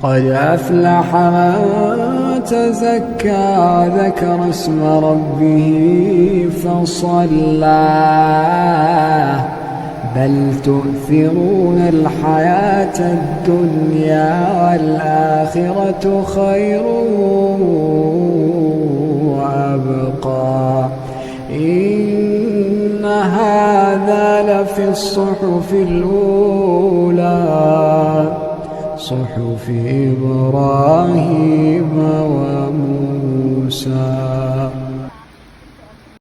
قد أفلح من تزكى ذكر اسم ربه فصلى بل تؤثرون الحياة الدنيا والآخرة خير وأبقى إن هذا لفي الصحف الأولى صحف إبراهيم وموسى.